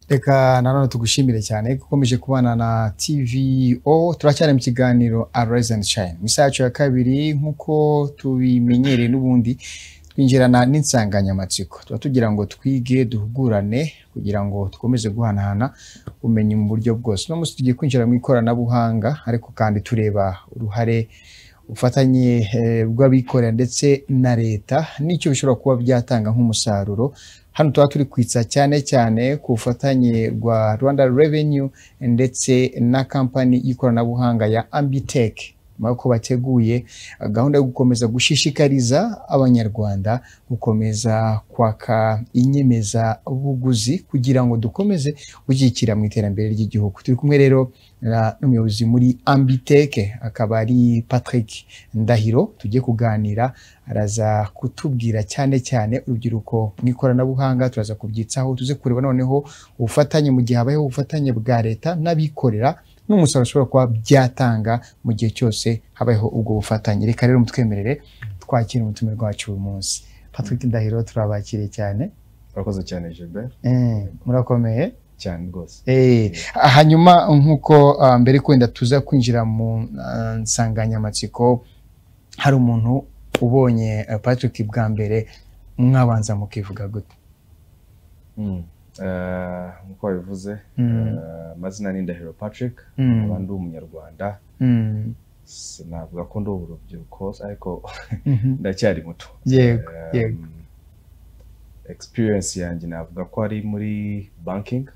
Reka nanone tugushimire cyane gukomeje kubana na TVO turacyari mu kiganiro Arise and Shine. Misacu ya kabiri nkuko tubimenyereye n'ubundi twinjirana n'insanganyamatsiko. Tuba tugira ngo twige duhugurane kugira ngo dukomeze guhanahana ubumenyi mu buryo bwose. No musi tugiye kwinjira mu ikoranabuhanga ariko kandi tureba uruhare ufatanye bw'abikorera ndetse na leta n'icyo bishobora kuba byatanga nk'umusaruro. Hano tuba turi kwitsa cyane ku bufatanye rwa Rwanda Revenue ndetse na kampani y'ikoranabuhanga ya Ambitech mako bateguye gahunda yo gukomeza gushishikariza abanyarwanda gukomeza kwaka inyemeza buguzi kugira ngo dukomeze gushyigikira mu iterambere ry'igihugu. Turi kumwe rero n'umuyobozi muri Ambitech akaba ari Patrick Ndahiro, tugiye kuganira araza kutubwira cyane urubyiruko mu ikoranabuhanga, turaza kubyitsaho tuze kureba noneho ubufatanye mu gihe habayeho ubufatanye bwa leta n'abikorera n'umusaruro ushobora kuba byatanga mu gihe cyose habayeho ubwo bufatanye. Reka rero mutwemerere twakira umutume rwacu uyu munsi. Patrick Ndahiro turabakiriye cyane. Urakoze cyane Gilbert. Murakomeye cyane rwose. Hanyuma nkuko mbere kwenda tuza kwinjira mu nsanganyamatsiko, hari umuntu ubonye Patrick bwa mbere mwabanza mukivuga gute? Nkuko bivuze mazina ni Ndahiro Patrick, abandi umunyarwanda. Sinavuga ko ndo urubyiruko ariko ndacyari muto. Yego. Experience yanjye navuga ko ari muri banking.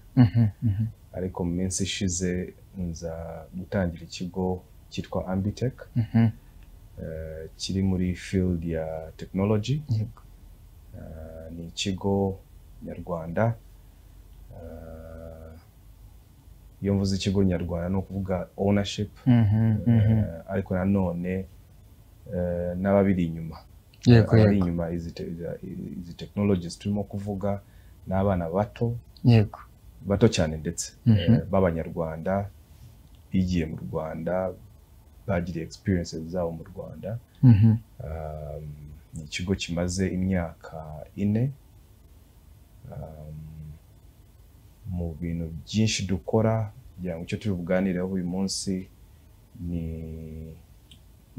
Ariko mu minsi ishize nza gutangira ikigo cyitwa Ambitech. Kiri muri field ya technology. Ni ikigo nyarwanda. Iyo mvuze ikigo nyarwanda no kuvuga ownership, ariko nanone n'ababiri inyuma. Abari inyuma izi technologies turimo kuvuga n'abana bato. Yego. Bato cyane ndetse b'abanyarwanda bigiye mu Rwanda, bagiriye experiences zabo mu Rwanda. Ni ikigo kimaze imyaka 4. Mu bintu byinshi dukora kugira ngo icyo turi buganireho uyu munsi ni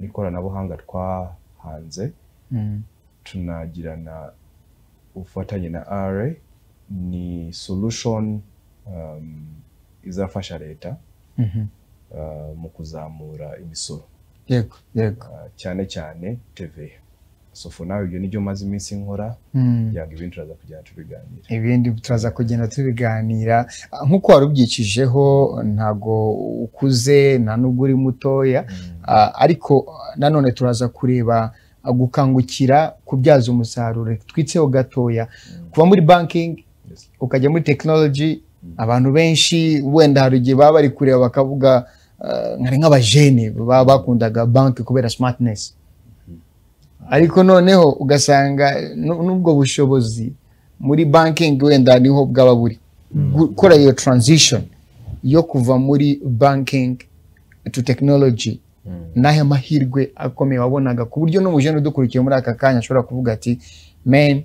ikoranabuhanga twahanze. Tunagirana ubufatanye na RA, ni solution izafasha leta mu kuzamura imisoro. Yego. Cyane TVA. So for now ibyo nibyo maze iminsi nkora, yanga ibindi turaza kugenda tubiganira. Ibindi turaza kugenda tubiganira nkuko warubyikijeho, ntago ukuze nta nubwo uri mutoya, ariko nanone turaza kureba gukangukira kubyaza umusaruro. Twitseho gatoya kuva muri banking ukajya muri technology. Abantu benshi wenda hari igihe baba bari kureba bakavuga nkari nk'abajene baba bakundaga bank kubera smartness, ariko noneho ugasanga nubwo bushobozi muri banking wenda niho bwaba buri gukora iyo transition yo kuva muri banking to technology. Nahe mahirwe akomeye wabonaga ku buryo n'umujene udukurikiye muri aka kanya ashobora kuvuga ati man,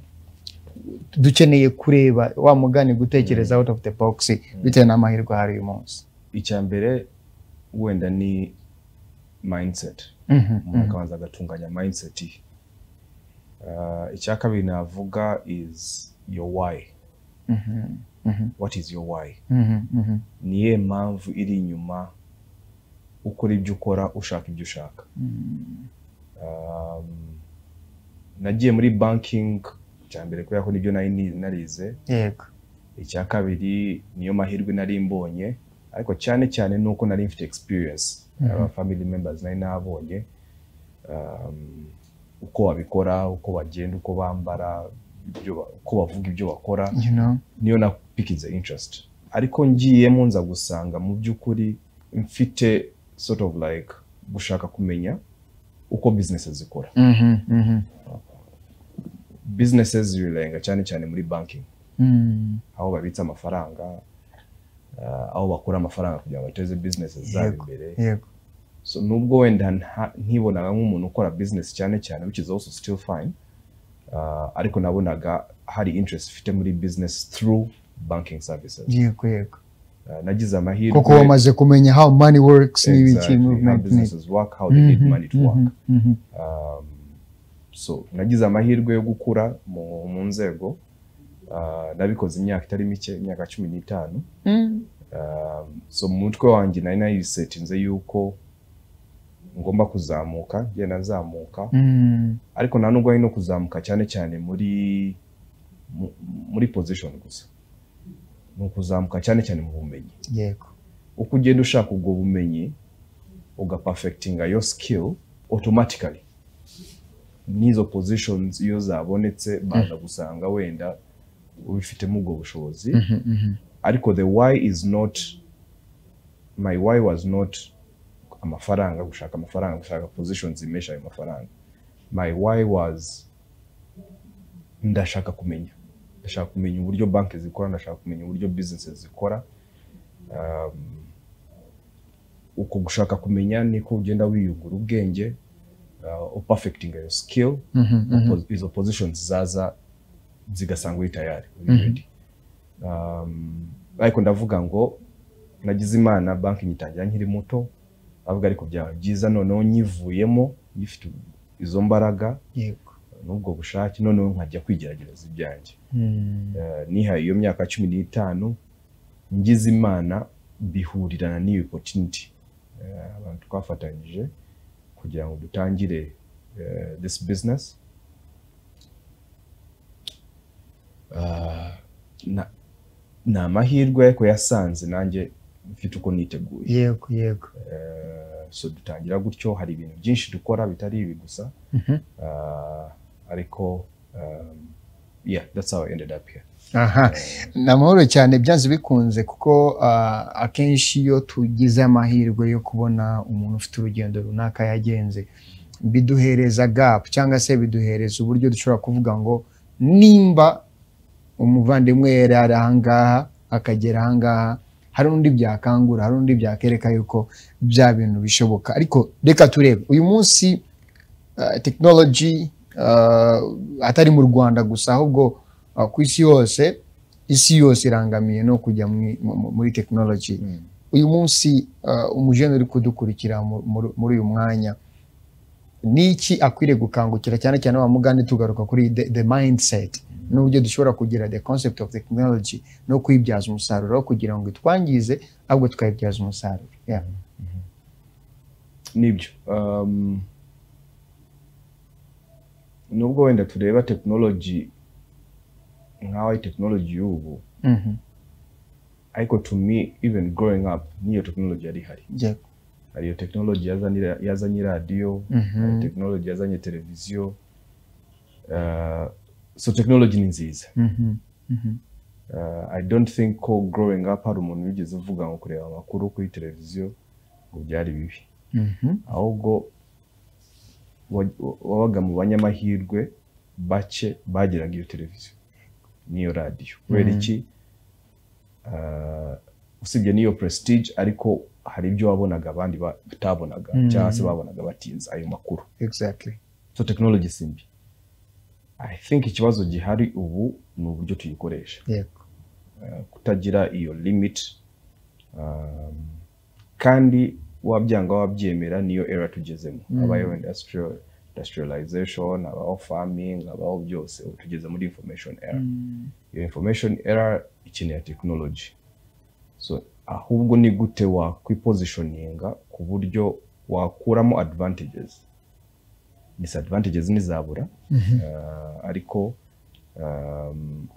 dukeneye kureba wa mugani gutekereza out of the box bitewe n'amahirwe hari uyu munsi? Icya mbere wenda ni mindset. Umuntu akabanza agatunganya mindset. Icya kabiri navuga is your why. What is your why? Niye mpamvu iri inyuma ukora ibyo ukora, ushaka ibyo ushaka. Nagiye muri banking cya mbere kubera ko nibyo narize. Yego. Icya kabiri niyo mahirwe nari mbonye, ariko cyane nuko nari mfite experience. Family members nari nabonye uko babikora, uko bagenda, uko bambara, uko bavuga ibyo bakora, niyo na pick the interest. Ariko ngiyemo nza gusanga mu by'ukuri mfite sort of like gushaka kumenya uko businesses zikora. Businesses zirenga cyane muri banking. Aho babitsa amafaranga, aho bakora amafaranga kugira ngo bateze businesses zabo imbere. Yego. So nubwo wenda ntibonaga nk'umuntu ukora business cyane which is also still fine, ariko nabonaga hari interest ifite muri business through banking services. Yego. Nagize amahirwe kuko wamaze kumenya how money works n'ibiki movement, how businesses work, how they need money to work. So nagize amahirwe yo gukura mu nzego, nabikoze imyaka itari mike, imyaka 15. So mu mutwe wanjye nari nayisetinze yuko ngomba kuzamuka, ngenda nzamuka, ariko nta nubwo ari no kuzamuka cyane cyane muri position gusa, no kuzamuka cyane cyane mu bumenyi. Yego. Uko ugenda ushaka ubwo bumenyi ugaperfectinga your skill, automatically nizo positions iyo zabonetse baza gusanga wenda ubifitemo ubwo bushobozi. Ariko the why is not, my why was not amafaranga, gushaka positions imesha ayo mafaranga. My why was ndashaka kumenya uburyo banki zikora, ndashaka kumenya uburyo businesses zikora. Uko gushaka kumenya niko ugenda wiyungura ubwenge, perfecting your skill, izo positions zaza zigasanga uri tayari, ready. Ariko ndavuga ngo nagize imana banki nyitangira nkiri muto, avuga ariko byaba byiza noneho nyivuyemo gifite izo mbaraga, yego, nubwo bushake, noneho nkajya kwigerageza ibyanjye. Nihaye iyo myaka 15 ngize imana bihurirana n'iyo opportunity, abantu twafatanyije kugira ngo dutangire this business. Na amahirwe ko yasanze nanjye mfite uko niteguye. Yego. So dutangira gutyo, hari ibintu byinshi dukora bitari ibi gusa. Ariko yeah, that's how I ended up here. Namahoro cyane byanze bikunze kuko akenshi iyo tugize amahirwe yo kubona umuntu ufite urugendo runaka yagenze, biduhereza gap cyangwa se biduhereza uburyo dushobora kuvuga ngo nimba umuvandimwe yari ahangaha akagera ahangaha, hari undi byakangura, hari undi byakereka yuko bya bintu bishoboka. Ariko reka turebe uyu munsi technology atari mu Rwanda gusa, ahubwo ku isi yose irangamiye no kujya muri technology. Uyu munsi umujene uri kudukurikira muri uyu mwanya, niki akwiriye gukangukira cyane cyane wa mugande tugaruka kuri the mindset n'uburyo dushobora kugira the concept of technology no kwibyaza umusaruro kugira ngo itwangize ahubwo tukayibyaza umusaruro. Nibyo. Nubwo wenda tureba technology nkaho technology y'ubu, ariko to me even growing up niyo technology yari hari. Hariyo technology yazanye radio, technology yazanye televiziyo. So technology ni nziza. I don't think ko growing up hari umuntu wigeze uvuga ngo kureba amakuru kuri televiziyo ngo byari bibi. Ahubwo wabaga mu banyamahirwe bake bagiraga iyo televiziyo niyo radio. Kubera iki? Usibye niyo prestige, ariko hari ibyo wabonaga abandi batabonaga cyangwa se babonaga batinze ayo makuru. Exactly. So technology simbi. I think ikibazo gihari ubu ni uburyo tuyikoresha. Yego. Kutagira iyo limit, kandi wabyanga wabyemera niyo era tugezemo. Abayo industrialization, abaho farming, abaho byose tugeze muri information era. Iyo information era ikeneye technology. So ahubwo ni gute wakwipositioninga ku buryo wakuramo advantages. Disadvantages nizabura, ariko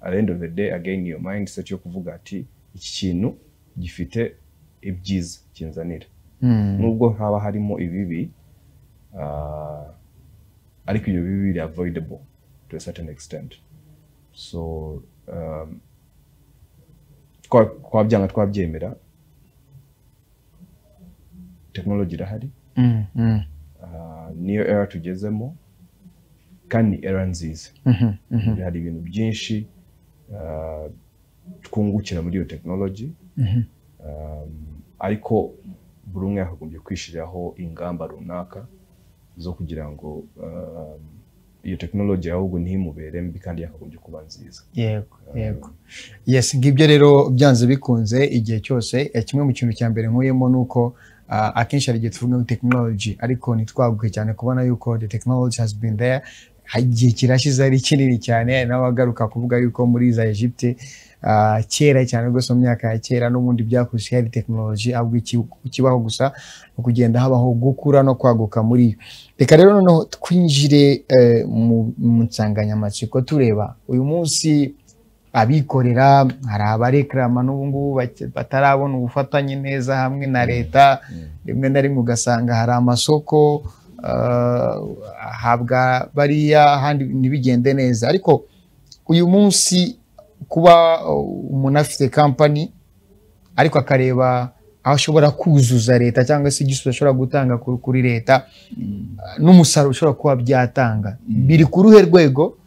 at the end of the day again your mindset yo kuvuga ati iki kintu gifite ibyiza kinzanira, nubwo haba harimo ibibi, ariko iyo bibi biri avoidable to a certain extent. So kwa byanga twabyemera, technology irahari. Niyo era tugezemo kandi era nziza. Hari ibintu byinshi twungukira muri iyo technology, ariko buri umwe akagombye kwishiraho ingamba runaka zo kugira ngo iyo technology ahubwo ntimubere mbi kandi yakagombye kuba nziza. Yego. Yes, ngibyo rero byanze bikunze igihe cyose kimwe mu kintu cya mbere nkuyemo nuko akenshi ari igihe tuvuga technology ariko ntitwaguke cyane kubona yuko the technology has been there. Igihe kirashize ari kinini cyane n'abagaruka kuvuga yuko muri za Egypte kera cyane rwose mu myaka ya kera n'ubundi byakuze hari technology ahubwo ikibaho gusa kugenda habaho gukura no kwaguka muri. Reka rero noneho twinjire mu nsanganyamatsiko tureba uyu munsi abikorera hari abareklama n'ubungubu batarabona ubufatanye neza hamwe na leta, rimwe na rimwe ugasanga hari amasoko habwa bariya handi ntibigende neza. Ariko uyu munsi kuba umuntu afite company ariko akareba aho ashobora kuzuza leta cyangwa se igisubizo ashobora gutanga kuri leta n'umusaruro ushobora kuba byatanga, biri ku ruhe rwego?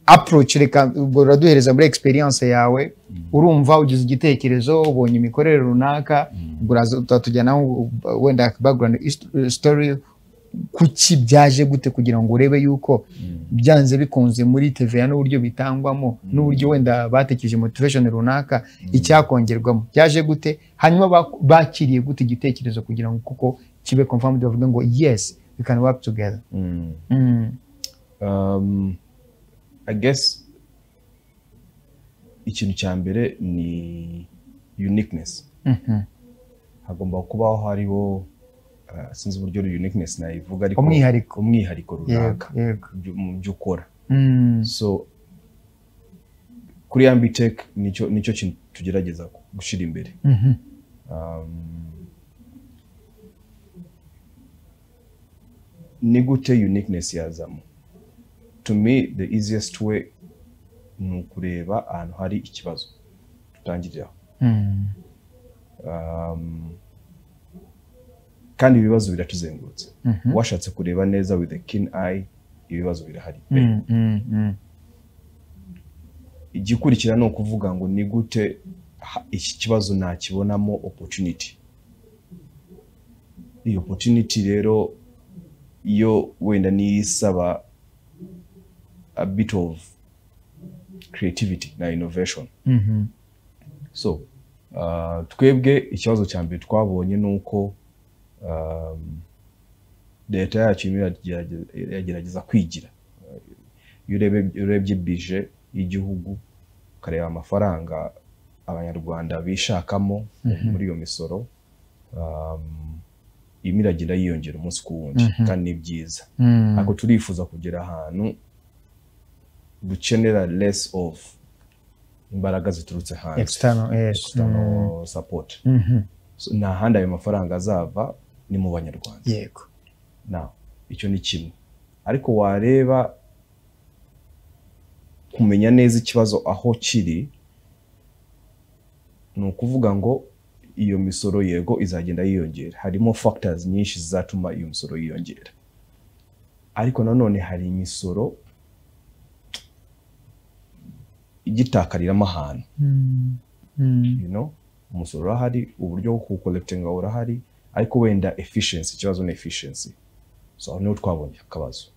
Approach reka uraduhereza muri experience yawe, urumva ugize igitekerezo ubonye imikorere runaka, uratujyana wenda background story kuki byaje gute kugira ngo urebe yuko byanze bikunze muri TVA n'uburyo bitangwamo n'uburyo wenda batekereje motivation runaka icyakongerwamo byaje gute, hanyuma bakiriye gute igitekerezo kugira ngo kuko kibe confirmed bavuga ngo yes we can work together. I guess ikintu cya mbere ni uniqueness. Hagomba kubaho hariho sinzi uburyo uniqueness nayivuga ariko umwihariko runaka mu byo ukora. So kuri Ambitech nicyo kintu tugerageza gushira imbere. Ni gute uniqueness yazamo? To me the easiest way ni ukureba ahantu hari ikibazo tutangiriraho. Kandi ibibazo biratuzengurutse. Washatse kureba neza with a keen eye ibibazo birahari. Igikurikira no kuvuga ngo ni gute iki kibazo nakibonamo opportunity. Iyo opportunity rero iyo wenda nisaba a bit of creativity na innovation. So twebwe ikibazo cya mbere twabonye nuko leta yacu yagerageza kwigira. Iyo urebye budget y'igihugu ukareba amafaranga abanyarwanda bishakamo muri iyo misoro, imiragira yiyongera umunsi ku wundi kandi ni byiza. Ariko turifuza kugera ahantu dukenera less of imbaraga ziturutse hanze, external support. So na handi ayo mafaranga azava ni mu banyarwanda. Yego. Now icyo ni kimwe. Ariko wareba kumenya neza ikibazo aho kiri, ni ukuvuga ngo iyo misoro yego izagenda yiyongera. Harimo factors nyinshi zizatuma iyo misoro yiyongera. Ariko nanone hari imisoro igitakariramo ahantu. You know, umusoro urahari, uburyo bwo kucollectinga urahari, ariko wenda efficiency, ikibazo ni efficiency. So aho niho twabonye akabazo.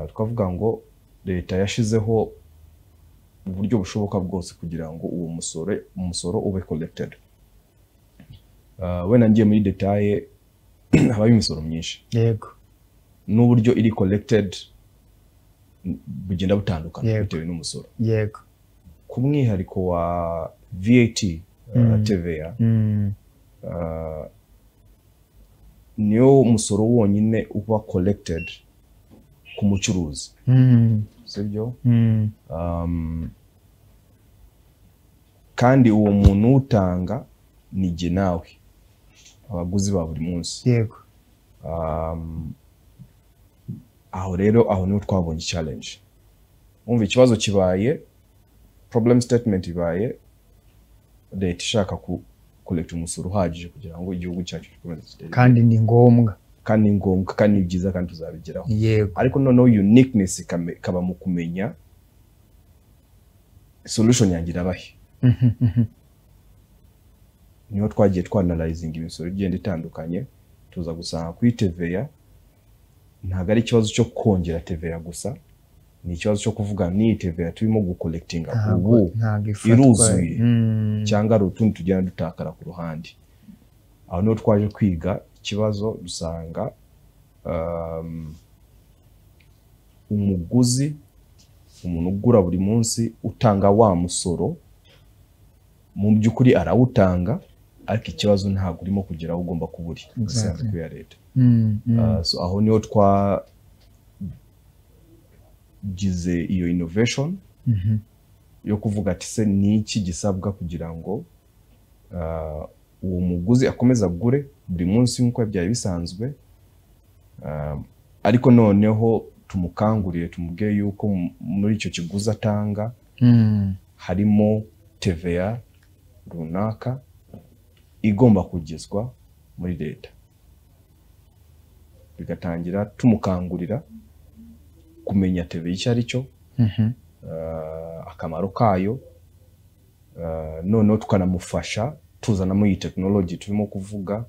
Twavuga ngo leta yashizeho uburyo bushoboka bwose kugira ngo uwo umusoro ube collected. Wenda ngiye muri detail habaho imisoro myinshi. Yego. N'uburyo iri collected bugenda butandukana bitewe n'umusoro. Yego. Ku mwihariko wa VAT TVA niyo umusoro wonyine uba collected ku mucuruzi. Sibyo? Kandi uwo muntu utanga ni jye nawe, abaguzi ba buri munsi. Yego. Aho rero aho niho twabonye challenge. Umva ikibazo kibaye, problem statement ibaye, leta ishaka collect umusoro uhagije kugira ngo igihugu cyacu gikomeze kitere. Kandi ni ngombwa. Kandi ngombwa kandi byiza kandi tuzabigeraho. Yego. Ariko noneho uniqueness kaba mu kumenya solution yangira bahe. Niho twagiye twanalizing imisoro igenda itandukanye, tuza gusanga kuri TVA ntago ari ikibazo cyo kongera TVA gusa, ni ikibazo cyo kuvuga ni TVA turimo gucollectinga ubu iruzuye cyangwa ari utundi tugenda dutakara ku ruhande. Aho no twaje kwiga ikibazo dusanga umuguzi umuntu ugura buri munsi utanga wa musoro mu by'ukuri arawutanga ariko ikibazo ntabwo urimo kugera aho ugomba kuburi ku ya leta. So aho niho twagize iyo innovation yo kuvuga ati se ni iki gisabwa kugira ngo uwo muguzi akomeza gure buri munsi nk'uko byari bisanzwe, ariko noneho tumukanguriye tumubwiye yuko muri icyo kiguzi atanga harimo TVA runaka igomba kugezwa muri leta. Bigatangira tumukangurira kumenya TVA icyo ari cyo, akamaro kayo, noneho tukanamufasha tuzanamo iyi technology turimo kuvuga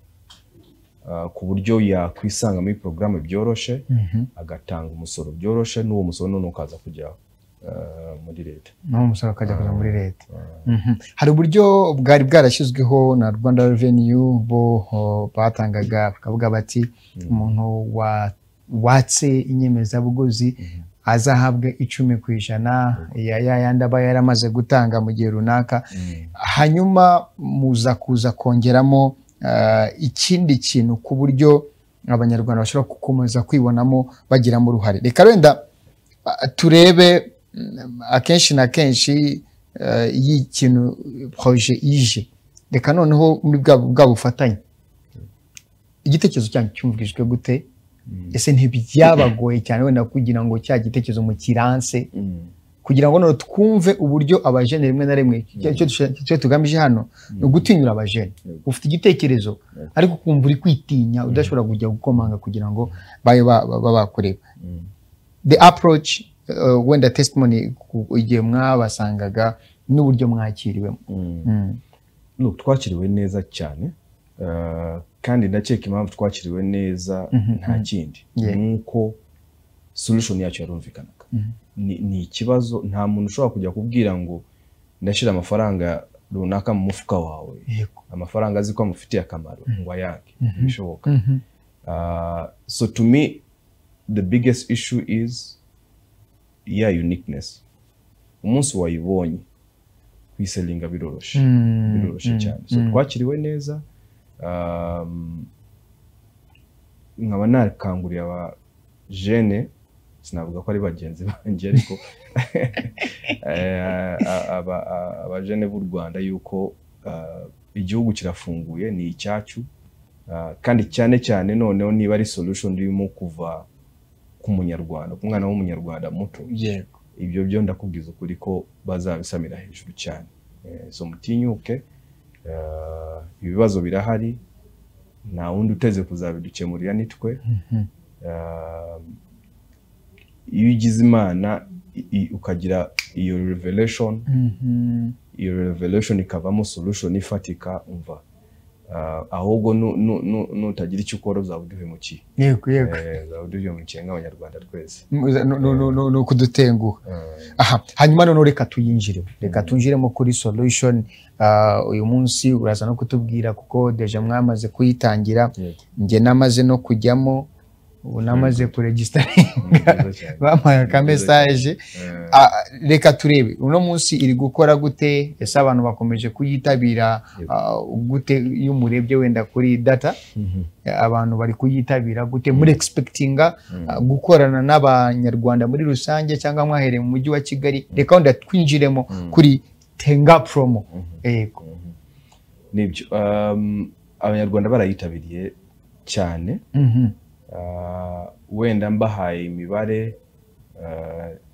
ku buryo yakwisanga muri programme byoroshe, agatanga umusoro byoroshe, n'uwo musoro none ukaza kujya muri leta. Naho umusoro akajya kuza muri leta. Hari uburyo bwari bwarashyizweho na Rwanda Revenue bo batangaga bakavuga bati umuntu watse inyemezabuguzi azahabwe 10% ya yandi aba yaramaze gutanga mu gihe runaka, hanyuma muza kuza kongeramo ikindi kintu ku buryo abanyarwanda bashobora gukomeza kwibonamo bagiramo uruhare. Reka wenda turebe akenshi na kenshi y'ikintu projet ije, reka noneho muri bwa bufatanye igitekerezo cyanyu cyumvishwe gute? Ese ntibyabagoye cyane wenda kugira ngo cya gitekerezo mu kiranse kugira ngo no twumve uburyo abajene rimwe na rimwe cyo tugamije hano no gutinyura abajene? Ufite igitekerezo ariko kumva uri kwitinya udashobora kujya gukomanga kugira ngo baye bakureba. The approach wenda testimony igihe mwabasangaga n'uburyo mwakiriwe. Look, twakiriwe neza cyane, kandi ndakeka impamvu twakiriwe neza nta kindi nuko solution yacu yarumvikanaga. Ni ikibazo nta muntu ushobora kujya kubwira ngo ndashira amafaranga runaka mu mufuka wawe, amafaranga azi ko amufitiye akamaro ngo ayange, bishoboka. So to me the biggest issue is uniqueness. Umunsi wayibonye kwiselinga biroroshe cyane. So twakiriwe neza, nkaba nakanguriye abajene, sinavuga ko ari bagenzi banjye ariko abajene b'u Rwanda yuko igihugu kirafunguye, ni icyacu, kandi cyane cyane noneho niba ari solution irimo kuva ku munyarwanda, ku mwana w'umunyarwanda muto, ibyo byo ndakubwiza ukuri ko bazabisamira hejuru cyane. So mutinyuke, ibibazo birahari, nta wundi uteze kuzabidukemurira nitwe. Iyo ugize Imana ukagira iyo revelation ikavamo solution ifatika, umva ahubwo nutagira icyo ukora uzabuduhemukiye. Yego uzabuduhemukiye nk'abanyarwanda twese, no kudutenguha. Hanyuma none reka tuyinjiremo kuri solution. Uyu munsi uraza no kutubwira kuko deja mwamaze kuyitangira, nge namaze no kujyamo, ubu namaze kuregistaringa, bampaye ka message. Reka turebe uno munsi iri gukora gute, ese abantu bakomeje kuyitabira gute? Iyo murebye wenda kuri data abantu bari kuyitabira gute? Muri expectinga gukorana n'abanyarwanda muri rusange cyangwa mwahereye mu mujyi wa Kigali? Reka wenda twinjiremo kuri Tenga promo. Nibyo, abanyarwanda barayitabiriye cyane. Wenda mbahaye imibare,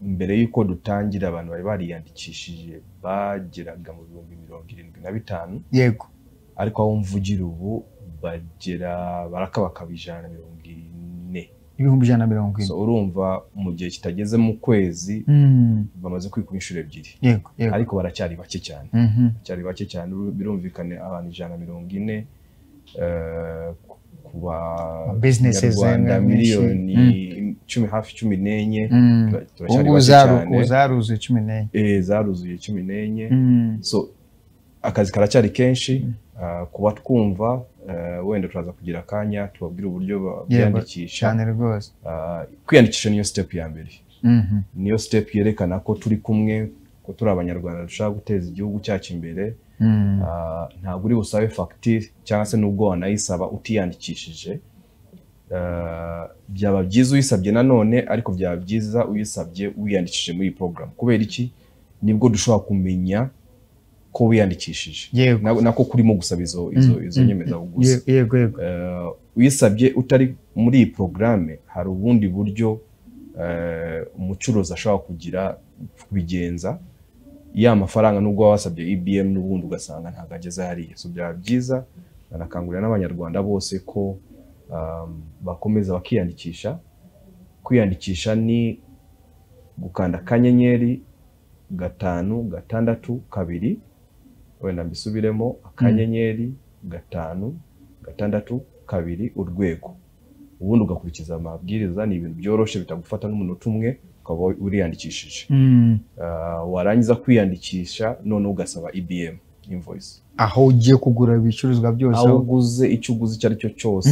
mbere yuko dutangira abantu bari bariyandikishije bageraga mu 75,000. Yego, ariko aho mvugira ubu bagera barakabakaba 140. So urumva mu gihe kitageze mu kwezi bamaze kwikuba inshuro 2. Ariko baracyari bake cyane, cyari bake cyane. Birumvikane abantu 140 kuba businesses Rwanda miliyoni hafi 14 turacyari bake cyane zaruzuye 14 zaruzuye 14 so akazi karacyari kenshi kuba twumva wenda turaza kugira akanya tubabwira uburyo byandikisha cyane rwose kwiyandikisha niyo step ya mbere niyo step yerekana ko turi kumwe ko turi abanyarwanda dushaka guteza igihugu cyacu imbere ntabwo uri busabe facture cyangwa se nubwo wanayisaba utiyandikishije byaba byiza uyisabye nanone ariko byaba byiza uyisabye wiyandikishije muri program kubera iki nibwo dushobora kumenya ko wiyandikishije nako kurimo gusaba izo nyemeza buguzi uyisabye utari muri iyi programme hari ubundi buryo umucuruzi ashobora kugira kubigenza ya mafaranga nubwo wasabye IBM n'ubundi ugasanga ntabwo ageze hariya so byaba byiza banakangurira n'abanyarwanda bose ko bakomeza bakiyandikisha kwiyandikisha ni gukanda akanyenyeri 5 6 2 wenda mbisubiremo akanyenyeri 5 6 2 urwego ubundi ugakurikiza amabwiriza ni ibintu byoroshe bitagufata n'umunota umwe ukaba uriyandikishije warangiza kwiyandikisha none ugasaba IBM invoice aho ugiye kugura ibicuruzwa byose aho uguze icyo uguze icyo ari cyo cyose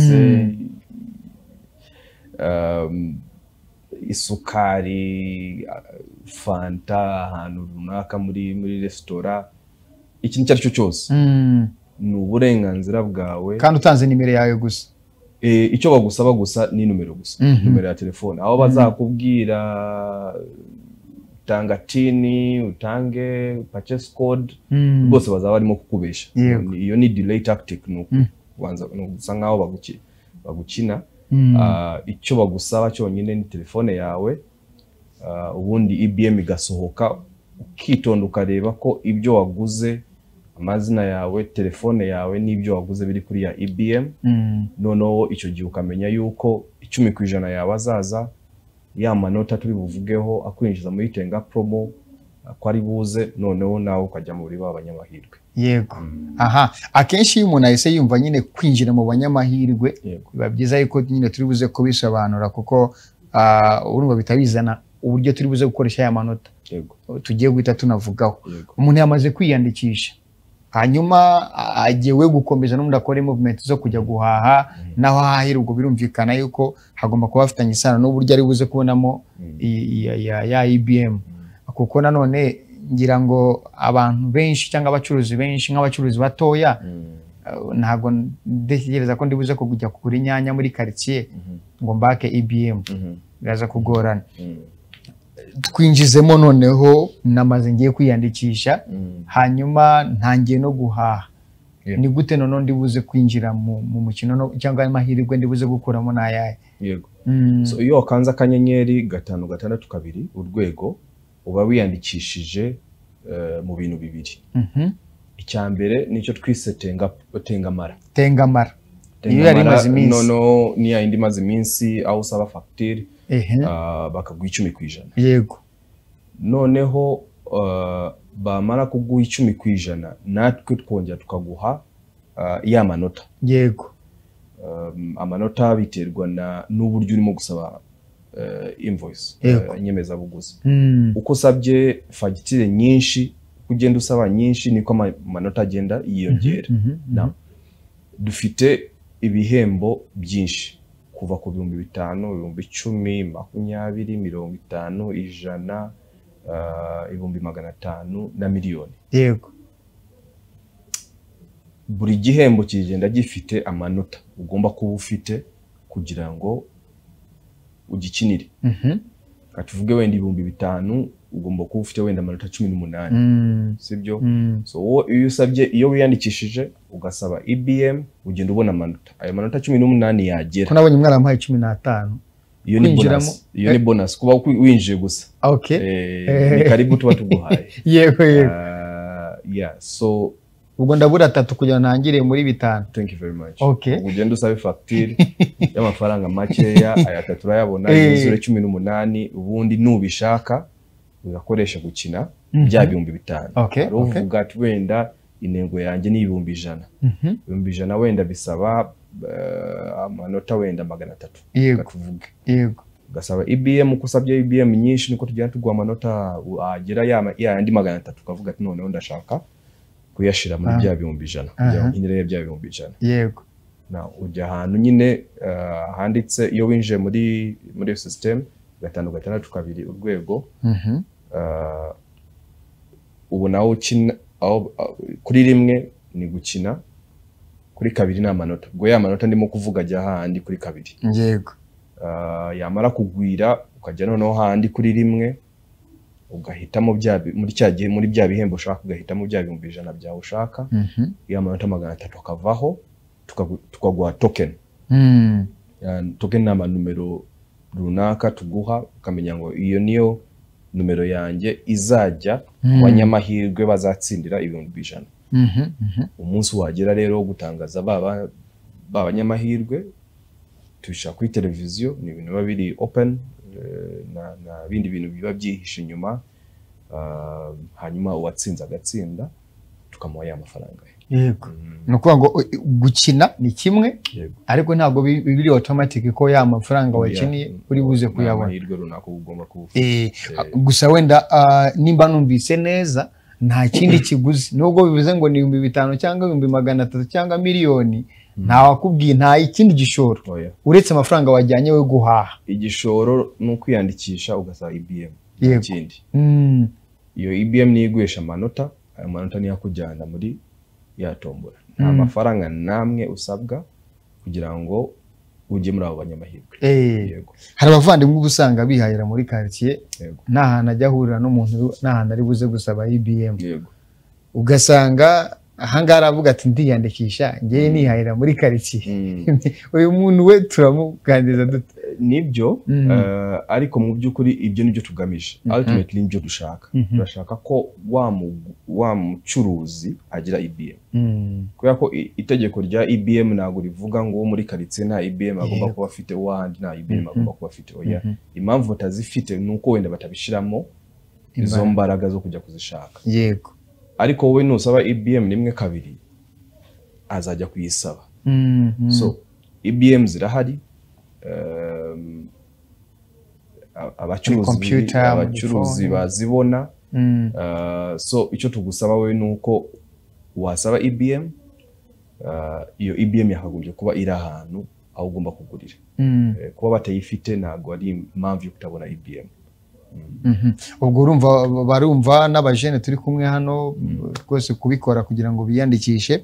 isukari fanta ahantu runaka muri resitora ikintu icyo ari cyo cyose ni uburenganzira bwawe kandi utanze nimero yawe gusa icyo bagusaba gusa ni numero gusa numero ya telefone aho bazakubwira tanga tini utange purchase code bose bazaba barimo kukubesha iyo ni delay tactic nuko gusa nkaho bagukina icyo bagusaba cyonyine ni telefone yawe ubundi IBM igasohoka ukitonda ukareba ko ibyo waguze amazina yawe telefone yawe n'ibyo waguze biri kuri ya IBM noneho icyo gihe ukamenya yuko 10% yawe azaza ya manota turi buvugeho akwinjiza muri Tenga promo ko ari buze noneho nawe ukajya muri b'abanyamahirwe yego aha akenshi iyo umuntu ahise yumva nyine kwinjira mu banyamahirwe biba byiza yuko nyine turi buze kubisobanura kuko urumva bitabizana uburyo turi buze gukoresha ya manota tugiye guhita tunavugaho umuntu yamaze kwiyandikisha hanyuma agiye gukomeza n'umuntu akora movement zo kujya guhaha naho hahira ubwo birumvikana yuko hagomba kuba afitanye isano n'uburyo ari buze kubonamo ya IBM kuko nanone ngira ngo abantu benshi cyangwa abacuruzi benshi nk'abacuruzi batoya ntago ndekereza ko ndibuze kujya kugura inyanya muri quartier ngo mbake IBM biraza kugorana twinjizemo noneho namaze ngiye kwiyandikisha hanyuma ntangiye no guhaha ni gute none ndibuze kwinjira mu mukino cyangwa amahirwe ndibuze gukuramo nayaye yego so iyo wakanza akanyenyeri 5 6 2 urwego uba wiyandikishije mu bintu bibiri icyambere nicyo twise tengamara iyo yari maze iminsi no ni yindi maze iminsi aho usaba facture bakaguha 10%. Yego. Noneho bamara kuguha 10%, natwe twongera tukaguha ya manota. Yego. Amanota biterwa n'uburyo urimo gusaba invoice, nyemeza buguzi. Uko usabye fagitire nyinshi, kugenda usaba nyinshi niko amanota agenda yiyongera. Dufite ibihembo byinshi kuva ku 5,000, 10,000, 20,000, 50, 100, 500 na miliyoni. Yego. Buri gihembo kigenda gifite amanota ugomba kuba ufite kugira ngo ugikinire. Katuvuge wenda 5,000 ugomba kuba ufite wenda amanota 18. Sibyo? So iyo usabye, iyo wiyandikishije ugasaba IBM ugenda ubona amanota. Ayo manota 18 yagera. Ko nabonye mwara mpaye 15. Iyo ni bonus. Iyo ni bonus kuba winjiye gusa. Okay. Ni karibu tuba tuguhaye. Yego yego. Yeah, so ubwo ndabura 3 kugira ntangire muri 5. Thank you very much. Okay. Ugenda usabe facture y'amafaranga makeya, aya 3 turayabona yuzure 18, ubundi nubishaka ugakoresha gukina bya 5,000. Okay. Uvuga ati wenda intego yanjye ni 100,000. 100,000 wenda bisaba amanota wenda 300. Yego. Tuvuge. Yego. ugasaba IBM, uko usabye IBM nyinshi niko tugenda tuguha amanota agera ya andi 300, ukavuga ati noneho ndashaka kuyashira muri bya 100 kugira ngo nkinire bya 100. Yego. Na ujya ahantu nyine handitse iyo winje muri system 5 urwego. Ubu nawe ukina kuri rimwe ni gukina, kuri 2 ni amanota. Ubwo ya manota ndimo kuvuga ajya handi kuri 2. Yego. Yamara kugwira ukajya noneho handi kuri rimwe, ugahitamo muri cya gihe muri bya bihembo ushaka, ugahitamo bya 100 byawe ushaka. Ya manota 300 akavaho, tukaguha token. Token ni amanumero runaka tuguha, ukamenya ngo iyo niyo numero yanjye izajya abanyamahirwe bazatsindira 100. Umunsi wagera rero gutangaza b'abanyamahirwe, tubishaka kuri televiziyo, ni ibintu biba biri open, na bindi bintu biba byihishe inyuma. Hanyuma uwatsinze agatsinda, tukamuha ya mafaranga. Yego. Nukuvuga ngo gukina ni kimwe, ariko ntabwo biri automatic ko ya mafaranga wakiniye uri buze kuyabona. Amahirwe runaka ugomba kuvuga. Gusa wenda nimba numvise neza, nta kindi kiguzi. Nubwo bivuze ngo ni 500 cyangwa 300 cyangwa miliyoni, nta wakubwiye nta ikindi gishoro uretse amafaranga wajyanye we guhaha. Igishoro no kwiyandikisha ugasaba IBM. Ikindi iyo IBM niyiguhesha amanota, ayo manota ni yakujyana muri yatombora. Nta mafaranga namwe usabwa kugira ngo ujye muri abo banyamahirwe. Yego. Hari abavandimwe ubusanga bihayira muri quartier, nta hantu ajya ahurira n'umuntu, nta hantu ari buze gusaba IBM. Yego. Ugasanga ahanga aravuga ati ndiyandikisha ngiye nihayira muri quartier. Uyu muntu we turamuganiriza dute? Nibyo, ariko mu by'ukuri ibyo nibyo tugamije. Ultimately nibyo dushaka. Turashaka ko wa mucuruzi agira IBM. Kubera ko itegeko rya IBM ntabwo rivuga ngo muri quartier nta IBM agomba kuba afite, wandi nta IBM agomba kuba afite. Oya, impamvu batazifite nuko wenda batabishiramo izo mbaraga zo kujya kuzishaka. Yego. Ariko wowe nusaba IBM rimwe kabiri azajya kuyisaba. So IBM zirahari, abacuruzi bazibona. So icyo tugusaba we nuko wasaba IBM, iyo IBM yakagombye kuba iri ahantu aho ugomba kugurira. Kuba batayifite ntabwo ari impamvu yo kutabona IBM. Ubwo urumva barumva n'abajene turi kumwe hano rwose kubikora kugira ngo biyandikishe,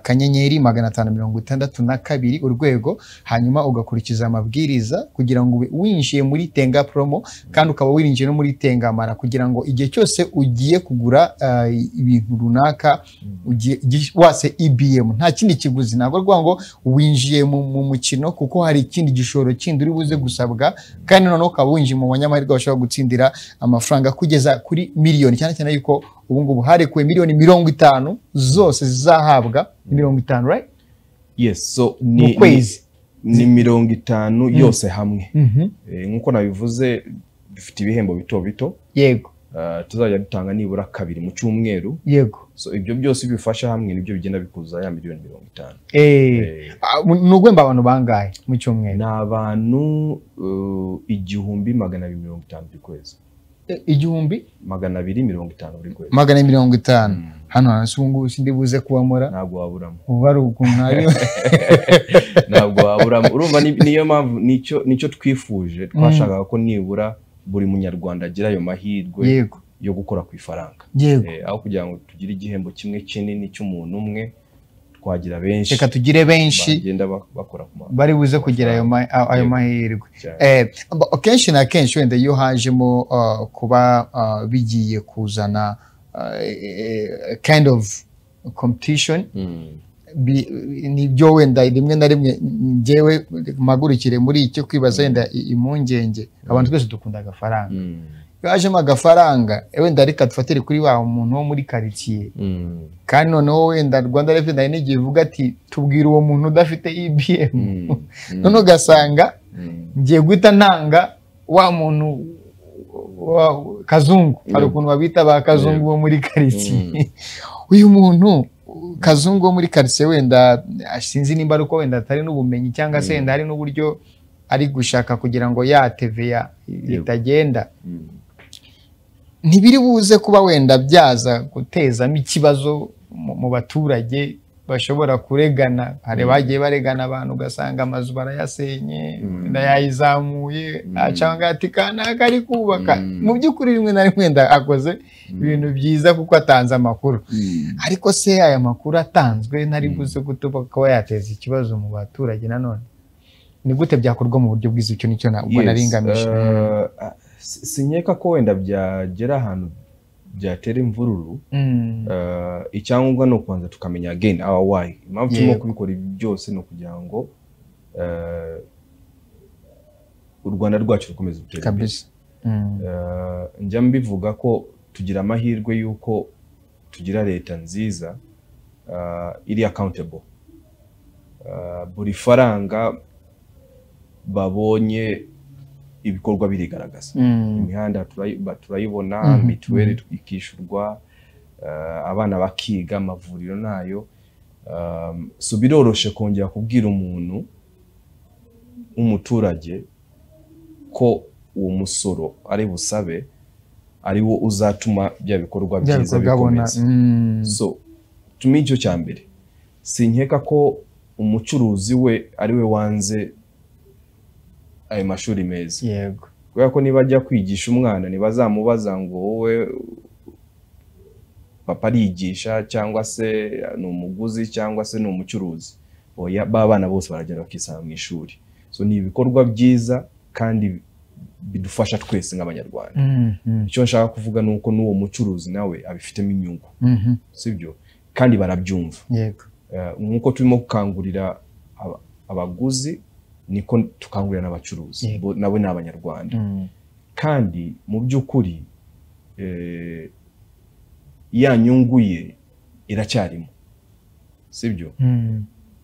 kanyenyeri 562 urwego, hanyuma ugakurikiza amabwiriza kugira ngo winjiye muri Tenga promo, kandi ukaba wirinjiye no muri Tenga mara, kugira ngo igihe cyose ugiye kugura ibintu runaka wase IBM nta kindi kiguzi. Ntabwo rwa ngo winjiye mu mukino kuko hari ikindi gishoro kindi uri buze gusabwa, kandi noneho ukaba winjiye mu banyamahirwe bashobora gutsindira amafaranga kugeza kuri miliyoni, cyane cyane yuko ubu ngubu harekuwe miliyoni 50 zose zizahabwa. 50, right? Yes, so ni 50 yose hamwe. Nkuko nabivuze dufite ibihembo bito bito. Yego. Tuzajya dutanga nibura 2 mu cyumweru. Yego. So ibyo byose bifasha hamwe nibyo bigenda bikuza ya miliyoni 50. Nugwemba abantu bangahe mu cyumweru? Na abantu 1250 buri kwezi. 1250 buri kwezi. 250. Hano hanasubungu sindi buze kuwamora. Ntabwo waburamo. Ubari ukuntu ntabwo waburamo. Urumva niyo mpamvu nicyo twifuje, twashakaga ko nibura buri munyarwanda agira ayo mahirwe yo gukora ku ifaranga. Aho kugira ngo tugire igihembo kimwe kinini cy'umuntu umwe, twagira benshi. Reka tugire benshi bagenda bakora bari buze kugira ayo mahirwe. Kenshi na kenshi wenda iyo hajemo kuba bigiye kuzana kind of competition, nibyo wenda rimwe na rimwe ngewe magurikire muri icyo kwibaza wenda impungenge. Abantu twese dukunda agafaranga. Hajemo agafaranga wenda reka tufatire kuri wa umuntu wo muri quartier, kandi noneho wenda Rwanda Revenue n'igihe ivuga ati tubwira uwo muntu udafite IBM, none ugasanga ngiye guhita ntanga wa muntu Kazungu. Hari ukuntu babita ba Kazungu wo muri quartier. Uyu muntu Kazungu wo muri quartier wenda sinzi nimba uko wenda atari n'ubumenyi cyangwa se wenda hari n'uburyo ari gushaka kugira ngo ya TVA itagenda ntibiri buze kuba wenda byaza gutezamo ikibazo mu baturage bashobora kuregana hari bagiye baregana abantu ugasanga amazu barayasenye ndayayizamuye acanga ati kanaka ari kubaka mu by'ukuri rimwe na rimwe akoze ibintu byiza kuko atanze amakuru ariko se aya makuru atanzwe ntari buze gutuba kuba yateza ikibazo mu baturage nanone ni gute byakorwa mu buryo bwiza icyo nicyo ubona ringamije sinyeka ko wenda byagera ahantu byatera imvururu icyangombwa no kubanza tukamenya again our why impamvu turimo kubikora ibi byose no kugira ngo u Rwanda rwacu rukomeze gutera kabisa njya mbivuga ko tugira amahirwe yuko tugira leta nziza iri accountable buri faranga babonye ibikorwa birigaragaza imihanda turayibona mituweli ikishurwa abana bakiga amavuriro nayo so biroroshe kongera kubwira umuntu umuturage ko uwo musoro ari busabe ari wo uzatuma bya bikorwa byiza bikomeza so tumi icyo cyambere sinkeka ko umucuruzi we ari we wanze ayo mashuri meza yego kubera ko niba ajya kwigisha umwana nibazamubaza ngo wowe papa arigisha cyangwa se ni umuguzi cyangwa se ni umucuruzi oya babana bose baragenda bakisanga mu ishuri so ni ibikorwa byiza kandi bidufasha twese nk'abanyarwanda icyo nshaka kuvuga nuko n'uwo mucuruzi nawe abifitemo inyungu sibyo kandi barabyumva yego nkuko turimo gukangurira abaguzi niko tukangurira n'abacuruzi nabo ni abanyarwanda kandi mu by'ukuri ya nyungu ye iracyarimo sibyo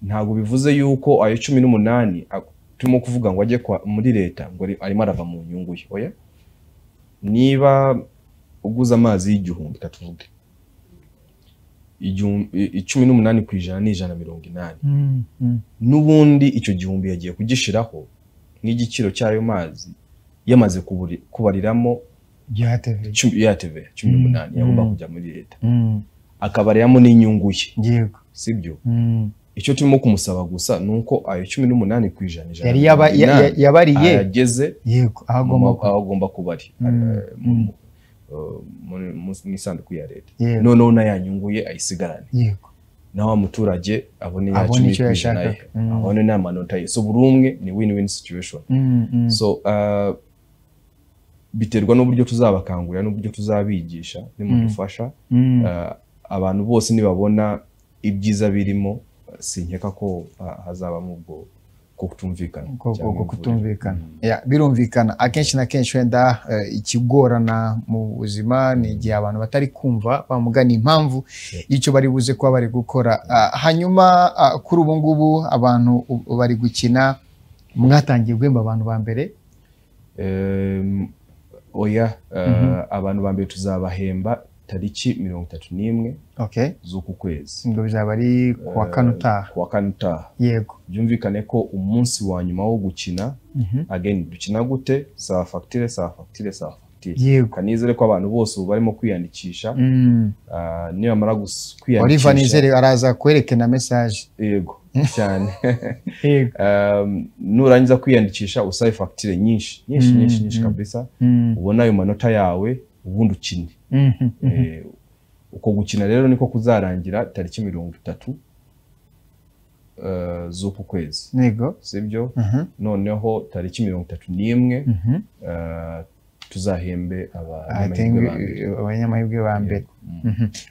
ntago bivuze yuko ayo 18 turimo kuvuga ngo ajye muri leta ngo arimo arava mu nyungu ye oya niba uguza amazi y'igihumbi katuvuge 18% ni 180 n'ubundi icyo gihumbi yagiye kugishiraho n'igiciro cyayo mazi yamaze kubariramo ya TV 18 yagomba kujya muri leta akabariramo n'inyungu ye yego sibyo icyo turimo kumusaba gusa nuko ayo 18% yari yabariye ageze yego agomba kubari mu isanduku ya leta none na yanyunguye ayisigarane yego naho umuturage abone ya 10% abone n'amanota ye so burumwe ni win-win situation so biterwa n'uburyo tuzabakangurira n'uburyo tuzabigisha nimudufasha abantu bose nibabona ibyiza birimo sinkeka ko hazabamo ubwo kutumvikana birumvikana akenshi na kenshi wenda ikigorana mu buzima ni igihe abantu batari kumva bamugana impamvu y'icyo bari buze kuba bari gukora hanyuma kuri ubu ngubu abantu bari gukina mwatangiye guhemba abantu ba mbere oya abantu ba mbere tuzabahemba tariki 31 z'uku kwezi ngo bizaba ari kuwa kanutaha yego byumvikane ko umunsi wa nyuma wo gukina again dukina gute sawa facture yego kanizere ko abantu bose barimo kwiyandikisha niba mara kwiyandikisha Oliver Nizere araza kwerekana message yego cyane nurangiza kwiyandikisha usabe facture nyinshi kabisa ubona ayo manota yawe ubundi ukine uko gukina rero niko kuzarangira tariki 30 z'uku kwezi yego sibyo noneho tariki 31 tuzahembe abanyamahirwe ba mbere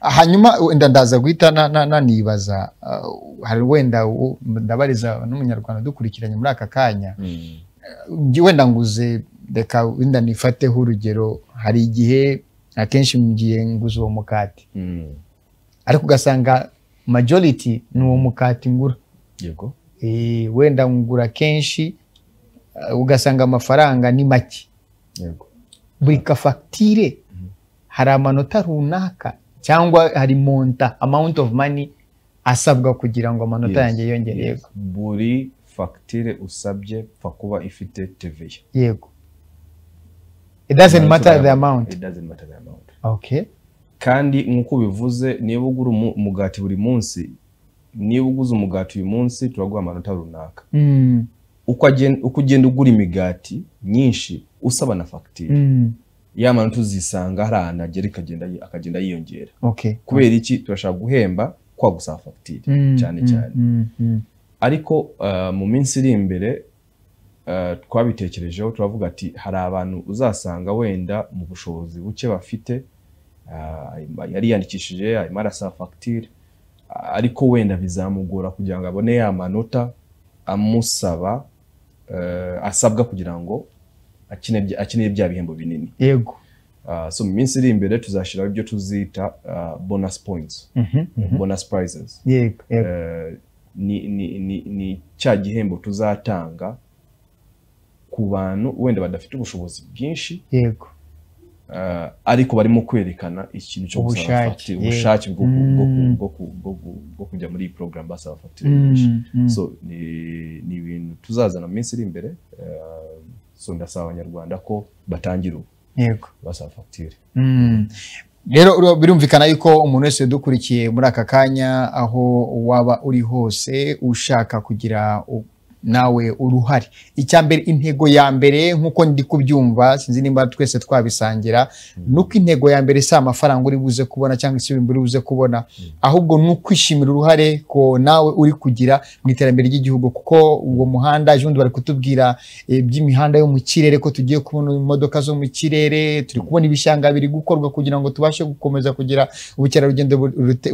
hanyuma wenda ndaza guhita nanibaza hari wenda ndabariza n'umunyarwanda dukurikiranye muri aka kanya wenda nguze reka wenda nifateho urugero hari igihe akenshi mugiye nguze uwo mukati ariko ugasanga majority ni uwo mukati ngura yego wenda ngura kenshi ugasanga amafaranga ni make yego buri kafagitire hari amanota runaka cyangwa hari amount of money asabwa kugira ngo amanota yanjye yongere yego buri facture usabye pfa kuba ifite TVA. Yego. It doesn't matter the amount. It doesn't matter the amount. Okay. Kandi nkuko bivuze niba ugura umugati buri munsi, niba uguze umugati uyu munsi turaguha amanota runaka. Uko ugenda ugura imigati myinshi usaba na facture. Ya manota uzisanga hari ahantu akagenda yiyongera. Okay. Kubera iki turashaka guhemba kwa gusaba facture cyane cyane. Ariko mu minsi iri imbere twabitekerejeho turavuga ati hari abantu uzasanga wenda mu bushobozi buke bafite, yari yandikishije arimo arasaba facture, ariko wenda bizamugora kugira ngo abone ya manota amusaba asabwa kugira ngo akeneye bya bihembo binini. Yego. So mu minsi iri imbere tuzashiraho ibyo tuzita bonus points, bonus prizes. Yego. Ni cya gihembo tuzatanga ku bantu wenda badafite ubushobozi bwinshi. Yego. Ariko barimo kwerekana ikintu cyo gusaba facture, ubushake bwo kujya muri iyi program basaba facture. So ni ibintu tuzazana mu minsi iri imbere. So ndasaba abanyarwanda ko batangira ubu. Yego. Basaba facture. Rero birumvikana yuko umuntu wese dukurikiye muri aka kanya aho waba uri hose ushaka kugira nawe uruhari. Icyambere, intego ya mbere nkuko ndi kubyumva, sinzi nimba twese twabisangira, nuko intego ya mbere si amafaranga uri buze kubona cyangwa se ibintu uri buze kubona, ahubwo nukwishimira uruhare ko nawe uri kugira mu iterambere ry'igihugu. Kuko uwo muhanda ejo bari kutubwira by'imihanda yo mu kirere ko tugiye kubona imodoka zo mu kirere, turi kubona ibishanga biri gukorwa kugira ngo tubashe gukomeza kugira ubukerarugendo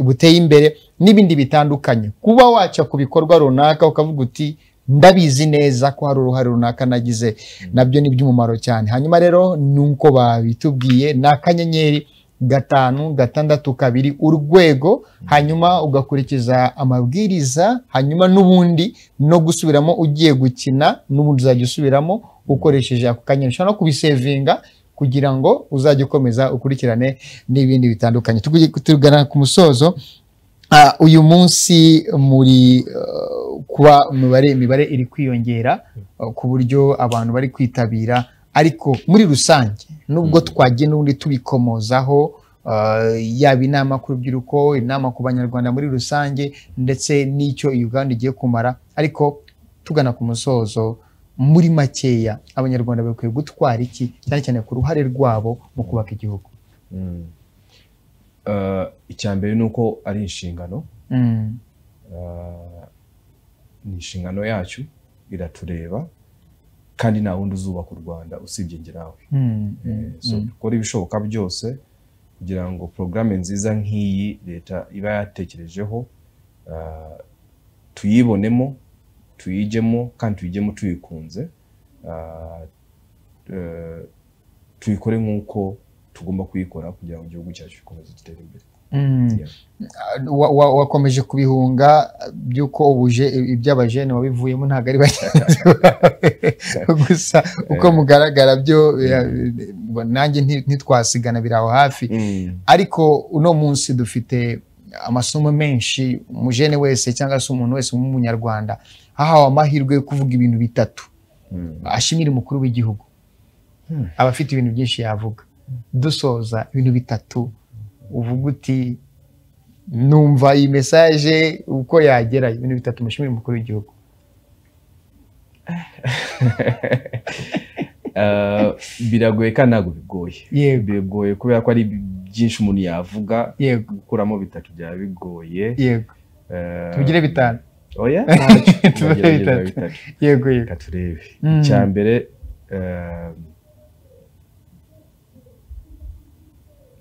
buteye imbere n'ibindi bitandukanye. Kuba waca ku bikorwa runaka ukavuga uti ndabizi neza ko hari uruhare runaka nagize, nabyo ni by'umumaro cyane. Hanyuma rero nuko babitubwiye n'akanyenyeri 562 urwego, hanyuma ugakurikiza amabwiriza, hanyuma n'ubundi no gusubiramo ugiye gukina, n'ubundi uzajya usubiramo ukoresheje ako kanyenyeri. Ushobora no kubisevinga kugira ngo uzajye ukomeza ukurikirane n'ibindi bitandukanye. Tugana ku musozo. Uyu munsi muri kuba imibare iri kwiyongera ku buryo abantu bari kwitabira, ariko muri rusange nubwo twagiye n'ubundi tubikomozaho, yaba inama ku rubyiruko, inama ku banyarwanda muri rusange, ndetse n'icyo Uganda igiye kumara, ariko tugana ku musozo, muri makeya abanyarwanda bakwiye gutwara iki cyane cyane ku ruhare rwabo mu kubaka igihugu? Icyambere nuko ari inshingano. Ni inshingano yacu, iratureba, kandi nta wundi uzubaka u Rwanda usibye njye nawe. So dukora ibishoboka byose kugira ngo programme nziza nk'iyi leta iba yatekerejeho tuyibonemo, tuyijemo, kandi tuyijemo tuyikunze, tuyikore nk'uko tugomba kuyikora kugira ngo igihugu cyacu gikomeze gitere imbere. Wakomeje kubihunga byuko iby'abajene wabivuyemo ntago ari bagenzi gusa uko mugaragara byo nanjye ntitwasigana biraho hafi. Ariko uno munsi dufite amasomo menshi, umujene wese cyangwa se umuntu wese w'umunyarwanda hahawe amahirwe yo kuvuga ibintu bitatu ashimira umukuru w'igihugu. Abafite ibintu byinshi yavuga. Dusoza ibintu bitatu uvuga uti numva iyi message uko yagera, ibintu bitatu mushimira umukuru w'igihugu. Biragoye kandi ntabwo bigoye. Bigoye kubera ko ari byinshi umuntu yavuga, gukuramo bitatu byaba bigoye. Yego. Tugire bitanu. Oya? Tugire bitatu. Yego. Reka turebe. Icyambere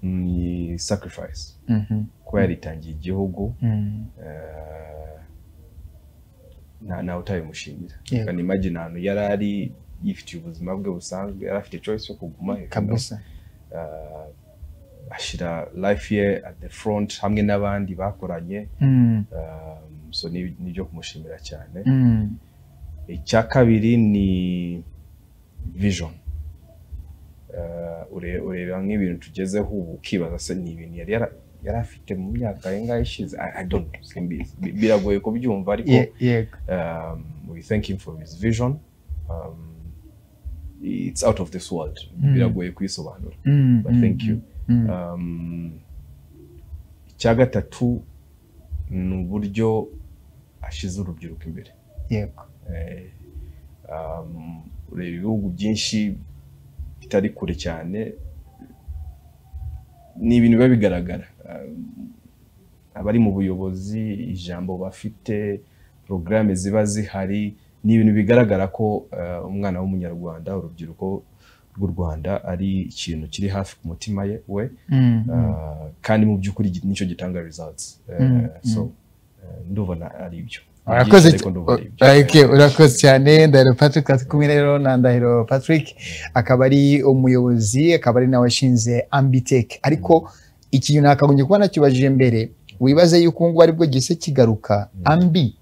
ni sacrifice. Kuba yaritangiye igihugu, nta utabimushimira. Kandi imagine ahantu yari ari yifitiye ubuzima bwe busanzwe, yari afite choice yo kuguma kabisa, ashira life ye at the front hamwe n'abandi bakoranye. So nibyo kumushimira cyane. Icya kabiri ni vision. Ureba nk'ibintu tugezeho ubu ukibaza se ni ibintu yari yari afite mu myaka yenga ishize. I don't know, simbizi biragoye kubyumva ariko we thank him for his vision. It's out of this world. Biragoye kwisobanura, but thank you. Icya gatatu ni uburyo ashize urubyiruko imbere. Yego. Ureba ibihugu byinshi bitari kure cyane, ni ibintu biba bigaragara. Abari mu buyobozi, ijambo bafite, programme ziba zihari, ni ibintu bigaragara ko umwana w'umunyarwanda, urubyiruko rw'u Rwanda ari ikintu kiri hafi ku mutima we, kandi mu by'ukuri nicyo gitanga results. So ndubona ari ibyo. Urakoze cyane. Ndahiro Patrick ati kumwe rero na Ndahiro Patrick, akaba ari umuyobozi, akaba ari nawe washinze Ambitech. Ariko ikintu nakagombye kuba nakibajije mbere, wibaze yuko ngo aribwo gise kigaruka ambi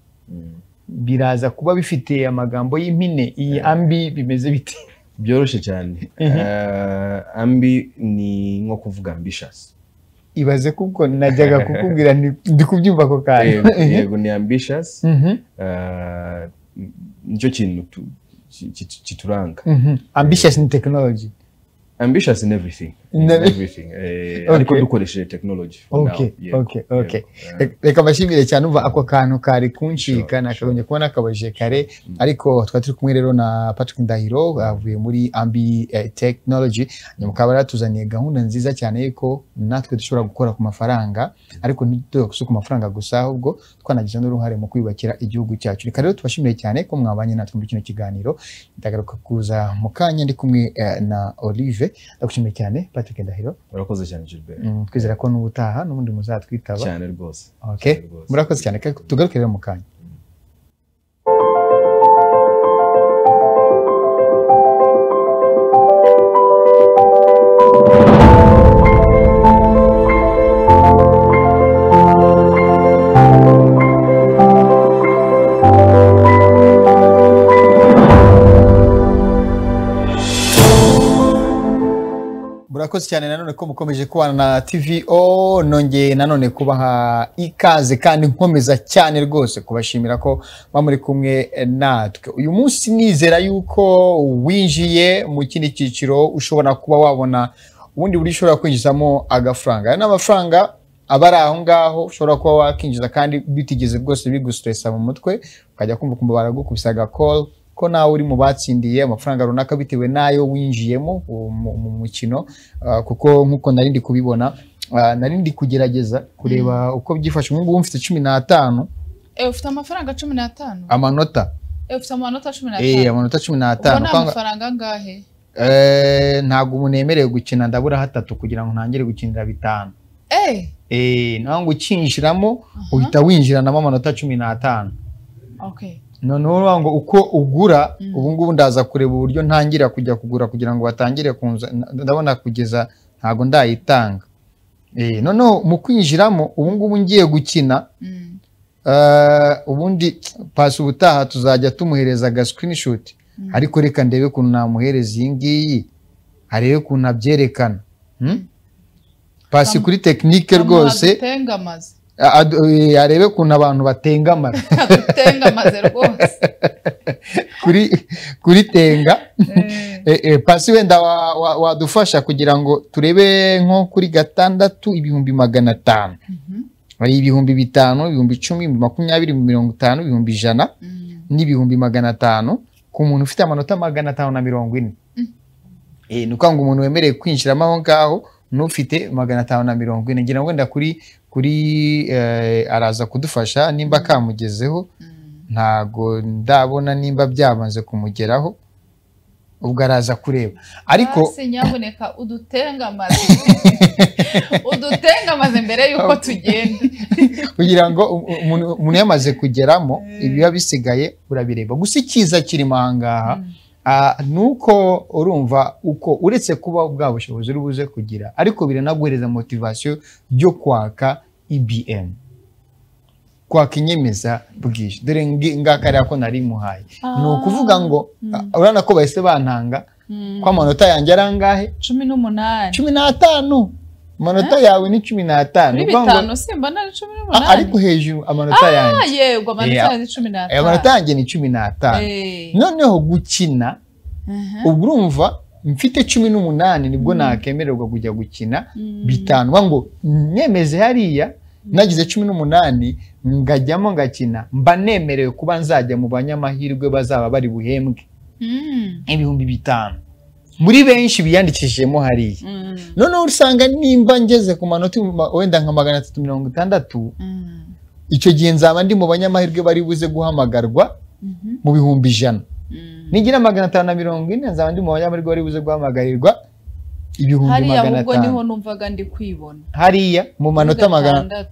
biraza kuba bifite amagambo y'impine. Iyi ambi bimeze bite? Byoroshye cyane. Ambi ni nko kuvuga ambitious. Ibaze kuko najyaga kukubwira ndi kubyumva ko kandi. Yego, ni ambitious. Nicyo kintu kituranga. Ambitious in technology. Ambitious in everything. Everything. Ariko dukoresheje technology. Okay. Reka bashimire cyane, umva ako kantu kari kunshika nakagombye kubona kabajije kare. Ariko twari turi kumwe rero na Patrick Ndahiro, avuye muri Ambi Technology. Mukaba ratuzaniye gahunda nziza cyane yuko natwe dushobora gukora ku mafaranga, ariko ntituye ku mafaranga gusa, ahubwo twanagize n'uruhare mu kwibakira igihugu cyacu. Reka rero tubashimire cyane ko mwabanye natwe muri kino kiganiro. Ndagaruka kuza mu kanya ndi kumwe na Olive. Ndagushimiye cyane Patrick Ndahiro. Urakoze cyane Gilbert. Twizera ko n'ubutaha n'ubundi muzatwitaba cyane rwose. Okay, murakoze cyane. Tugaruke rero mu kanya. Murakoze cyane nanone ko mukomeje kubana na TVO. Nongeye nanone kubaha ikaze kandi nkomeza cyane rwose kubashimira ko bamuri kumwe natwe. Uyu munsi nizera yuko winjiye mu kindi cyiciro ushobora kuba wabona ubundi buri ushobora kwinjizamo agafaranga. N'amafaranga abari aho ngaho ushobora kuba wakinjiza kandi bitigeze rwose bigustressa mu mutwe, ukajya kumva baragukubisa call ko nawe uri mu batsindiye amafaranga runaka bitewe nayo winjiyemo mu mukino. Kuko nkuko narindi kubibona, narindi kugerageza kureba uko byifashe. Ngubu mfite 15. Ufite amafaranga 15? Amanota. Ufite amanota 15? Amanota 15. Ubona amafaranga ngahe? Ntago umunemereye gukina, ndabura 3 kugira ngo ntangire gukinira 5. Nango ukinjiramo uhita winjiranamo amanota 15. Okay. Noneho ngo uko ugura, ubu ngubu ndaza kureba uburyo ntangira kujya kugura kugira ngo batangire kunza. Ndabona kugeza ntago ndayitanga. Noneho mu kwinjiramo ubu ngubu ngiye gukina, ubundi pasi ubutaha tuzajya tumuhereza ga screenshot. Ariko reka ndebe kuntu namuhereza iyi ngiyi, arebe kuntu abyerekana. Pasi kuri technique rwose. Arebe kuntu abantu batengamaze. Batengamaze rwose. Kuri tenga. Pasi wenda wadufasha kugira ngo turebe nko kuri 6,500. Ari 5,000, 10,000, 20, 50, 100, n'ibihumbi 500 ku muntu ufite amanota 540. Nuko ngo umuntu wemereye kwinjiramo aho ngaho n'ufite 540. Ngira ngo wenda kuri araza kudufasha nimba kamugezeho. Ntago ndabona nimba byamaze kumugeraho, ubwo araza kureba. Ariko nyaboneka udutengamaze. Udutengamaze mbere yuko tugenda, kugira ngo umuntu yamaze kugeramo ibiba bisigaye urabireba. Gusa ikiza kirimo ahangaha nuko urumva uko uretse kuba bwa bushobozi urubuze kugira, ariko biranaguhereza motivation yo kwaka IBM, kwaka inyemeza bwije. Dore ngakari ako nari muhaye. Nukuvuga ngo urana ko bahise bantanga kwa manota yanjye arangahe 18 15. amanota yawe ni 15 kuri bitanu simba na 18 ariko hejuru amanota yanjye yego amanota ni 15 amanota yanjye ni 15 noneho gukina urumva mfite 18 nibwo nakemererwa kujya gukina bitanu ngo nemeze hariya nagize 18 ngajyamo ngakina mba nemerewe kuba nzajya mu banyamahirwe bazaba bari buhembwe ibihumbi 5 muri benshi biyandikishijemo hariya noneho usanga nimba ngeze ku manota wenda nka 360 icyo gihe nzaba ndi mu banyamahirwe bari buze guhamagarwa mu bihumbi 100 nigira 540 nzaba ndi mu banyamahirwe bari buze guhamagarirwa ibihumbi 500 hariya ubwo niho numvaga ndi kwibona hariya mu manota 600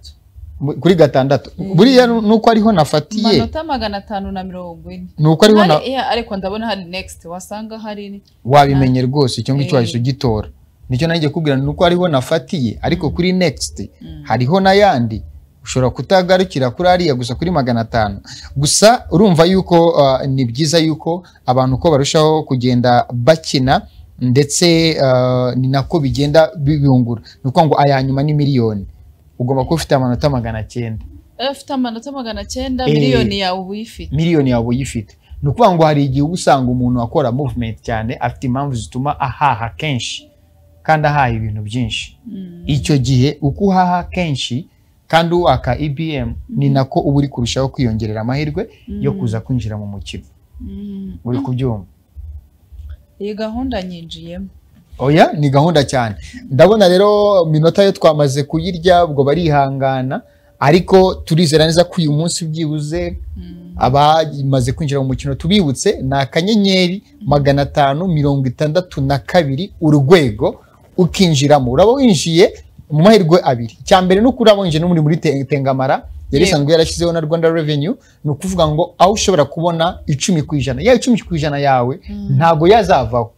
kuri 6 buriya nuko ariho nafatiye manota 540 nuko ariho ariko ndabona hari next wasanga hari wabimenye rwose icyo ngicyo wahise ugitora nicyo nanjye kubwira nuko ariho nafatiye ariko kuri next hariho nayandi ushobora kutagarukira kuri ariya gusa kuri 500 gusa urumva yuko ni byiza yuko abantu ko barushaho kugenda bakina ndetse ni nako bigenda bibungura nuko ngo ayanyuma ni miliyoni ugomba kuba ufite amanota 900 ufite amanota 900 miliyoni yawe uyifite nuko ngo hari igihe usanga umuntu akora movement cyane afite impamvu zituma ahaha kenshi kandi ahaha ibintu byinshi icyo gihe uko uhaha kenshi kandi uwaka EBM ni nako uba uri kurushaho kwiyongerera amahirwe yo kuza kwinjira mu mukino uri kubyumva iyi gahunda nyinjiyemo oya ni gahunda cyane ndabona rero minota yo twamaze kuyirya ubwo barihangana ariko turizera neza ko uyu munsi byibuze abamaze kwinjira mu mukino tubibutse na akanyenyeri 562 urwego ukinjiramo uraba winjiye mu mahirwe abiri cyambere no kurabonje no muri tengamara yari sanzwe yarashyizeho na Rwanda Revenue no kuvuga ngo aho ushobora kubona 10% ya 10% yawe ntago yazavaho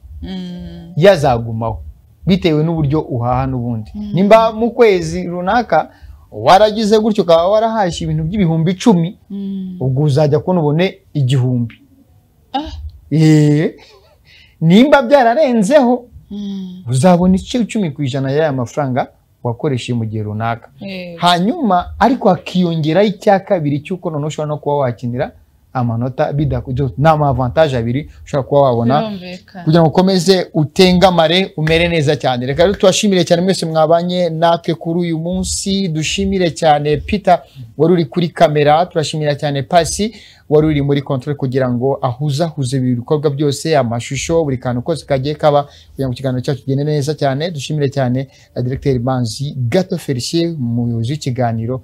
yazagumaho bitewe n'uburyo uhaha n'ubundi nimba mu kwezi runaka waragize gutyo ukaba warahashye ibintu by'ibihumbi 10 ubwo uzajya kubona ubone 1000 nimba byararenzeho uzabona 10% y'aya mafaranga wakoresheje mu gihe runaka hanyuma ariko akiyongeraho icya kabiri cyuko none ushobora no kuba wakinira amanota bidakujo nama avantage abiri ushobora kuba wabona kugira ngo ukomeze utengamare umere neza cyane reka twashimire cyane mwese mwabanye natwe kuri uyu munsi dushimire cyane Peter wari uri kuri kamera turashimira cyane Pasi wari uri muri control kugira ngo ahuze ibikorwa byose amashusho buri kantu kose kagiye kaba kugira ngo ikiganiro cyacu kigende neza cyane dushimire cyane Directeur Manzi Gato Felicien umuyobozi w'ikiganiro